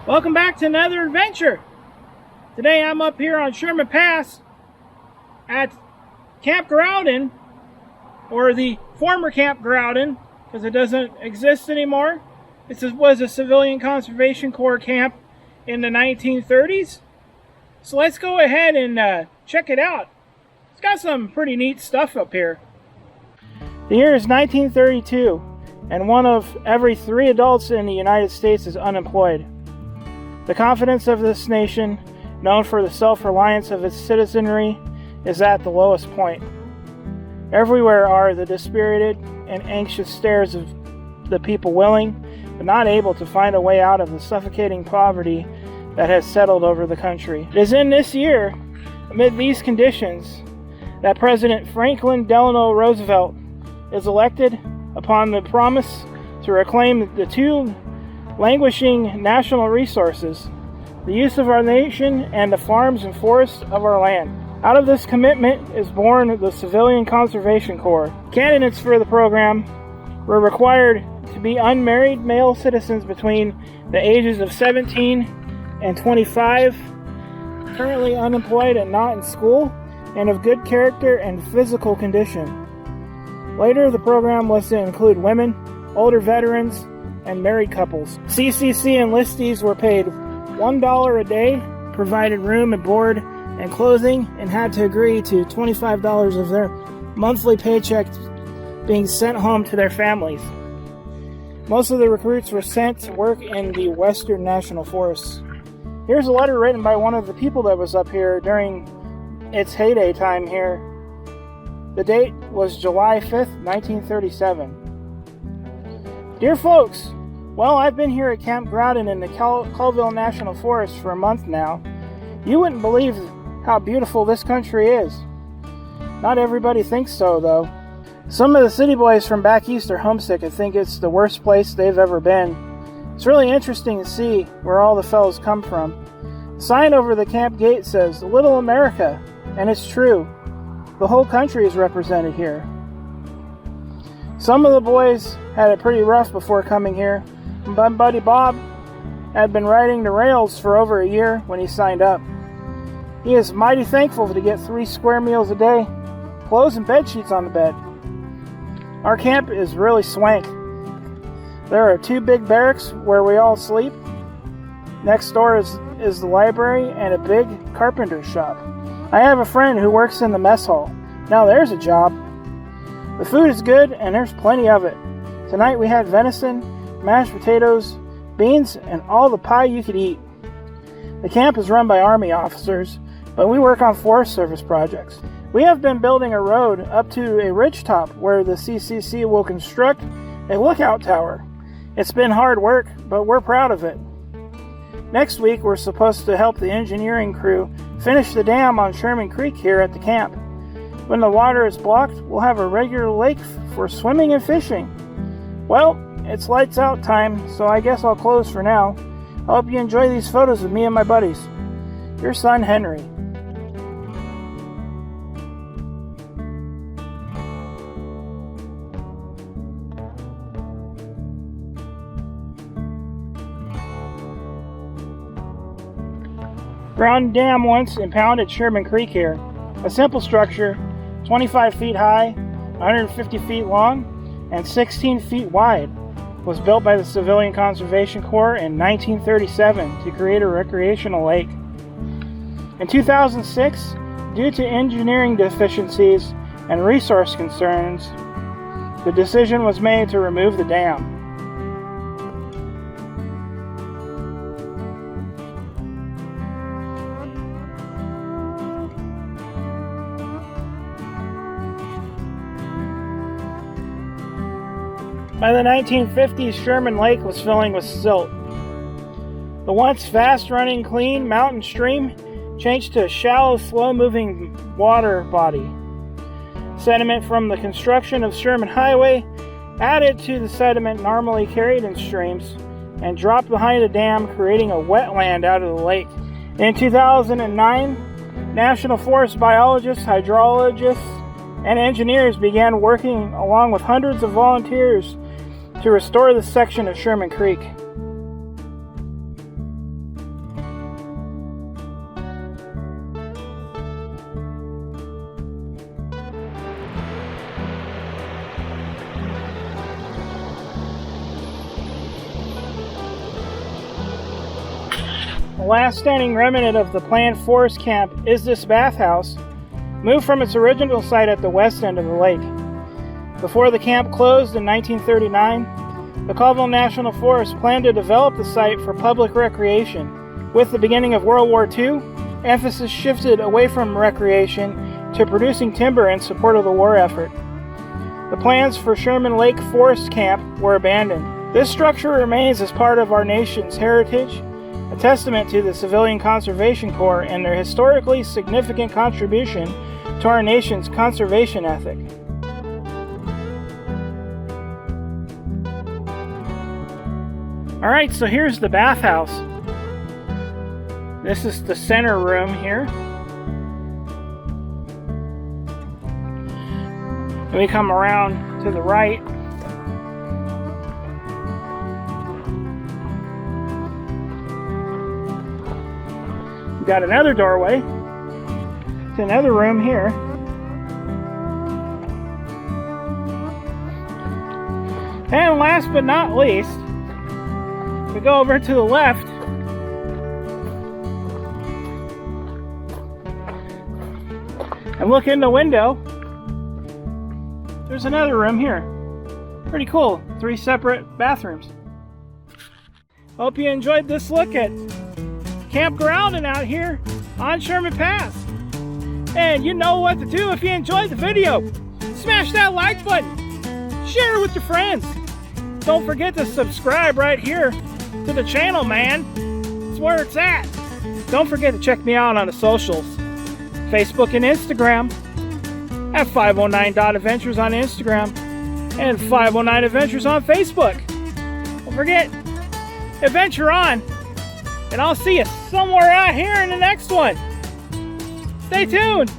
Welcome back to another adventure. Today I'm up here on Sherman Pass at Camp Growden, or the former Camp Growden, because it doesn't exist anymore. This was a civilian conservation corps camp in the 1930s. So let's go ahead and check it out. It's got some pretty neat stuff up here. The year is 1932, and one of every 3 adults in the United States is unemployed. The confidence of this nation, known for the self-reliance of its citizenry, is at the lowest point. Everywhere are the dispirited and anxious stares of the people willing, but not able to find a way out of the suffocating poverty that has settled over the country. It is in this year, amid these conditions, that President Franklin Delano Roosevelt is elected upon the promise to reclaim the 2 languishing national resources, the use of our nation and the farms and forests of our land. Out of this commitment is born the Civilian Conservation Corps. Candidates for the program were required to be unmarried male citizens between the ages of 17 and 25, currently unemployed and not in school, and of good character and physical condition. Later, the program was to include women, older veterans, and married couples. CCC enlistees were paid $1 a day, provided room and board and clothing, and had to agree to $25 of their monthly paycheck being sent home to their families. Most of the recruits were sent to work in the Western National Forests. Here's a letter written by one of the people that was up here during its heyday time here. The date was July 5th, 1937. Dear folks, well, I've been here at Camp Growden in the Colville National Forest for a month now. You wouldn't believe how beautiful this country is. Not everybody thinks so, though. Some of the city boys from back east are homesick and think it's the worst place they've ever been. It's really interesting to see where all the fellows come from. The sign over the camp gate says, "Little America," and it's true. The whole country is represented here. Some of the boys had it pretty rough before coming here. My buddy Bob had been riding the rails for over a year when he signed up. He is mighty thankful to get 3 square meals a day, clothes and bed sheets on the bed. Our camp is really swank. There are 2 big barracks where we all sleep. Next door is the library and a big carpenter's shop. I have a friend who works in the mess hall. Now there's a job. The food is good and there's plenty of it. Tonight we had venison, mashed potatoes, beans, and all the pie you could eat. The camp is run by Army officers, but we work on Forest Service projects. We have been building a road up to a ridgetop where the CCC will construct a lookout tower. It's been hard work, but we're proud of it. Next week we're supposed to help the engineering crew finish the dam on Sherman Creek here at the camp. When the water is blocked, we'll have a regular lake for swimming and fishing. Well, it's lights out time, so I guess I'll close for now. I hope you enjoy these photos of me and my buddies. Your son, Henry. Growden Dam once impounded Sherman Creek here. A simple structure, 25 feet high, 150 feet long, and 16 feet wide, was built by the Civilian Conservation Corps in 1937 to create a recreational lake. In 2006, due to engineering deficiencies and resource concerns, the decision was made to remove the dam. By the 1950s, Sherman Lake was filling with silt. The once fast-running, clean mountain stream changed to a shallow, slow-moving water body. Sediment from the construction of Sherman Highway added to the sediment normally carried in streams and dropped behind the dam, creating a wetland out of the lake. In 2009, National Forest biologists, hydrologists, and engineers began working along with hundreds of volunteers to restore this section of Sherman Creek. The last standing remnant of the planned forest camp is this bathhouse, moved from its original site at the west end of the lake. Before the camp closed in 1939, the Colville National Forest planned to develop the site for public recreation. With the beginning of World War II, emphasis shifted away from recreation to producing timber in support of the war effort. The plans for Sherman Lake Forest Camp were abandoned. This structure remains as part of our nation's heritage, a testament to the Civilian Conservation Corps and their historically significant contribution to our nation's conservation ethic. Alright, so here's the bathhouse. This is the center room here. And we come around to the right. We've got another doorway to another room here. And last but not least, we go over to the left. And look in the window. There's another room here. Pretty cool. 3 separate bathrooms. Hope you enjoyed this look at Camp Growden out here on Sherman Pass. And you know what to do if you enjoyed the video. Smash that like button. Share it with your friends. Don't forget to subscribe right here to the channel, man. It's where it's at. Don't forget to check me out on the socials. Facebook and Instagram at 509.adventures on Instagram and 509 Adventures on Facebook. Don't forget, adventure on, and I'll see you somewhere out here in the next one. Stay tuned.